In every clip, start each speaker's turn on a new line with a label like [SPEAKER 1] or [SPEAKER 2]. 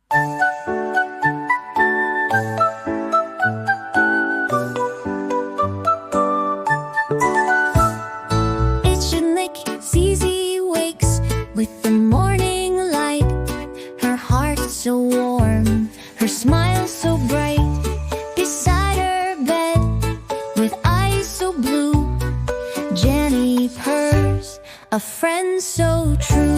[SPEAKER 1] It should lick. ZiZi wakes with the morning light. Her heart so warm, her smile so bright. Beside her bed, with eyes so blue, Janny purrs, a friend so true.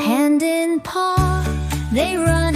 [SPEAKER 1] Hand in paw, they run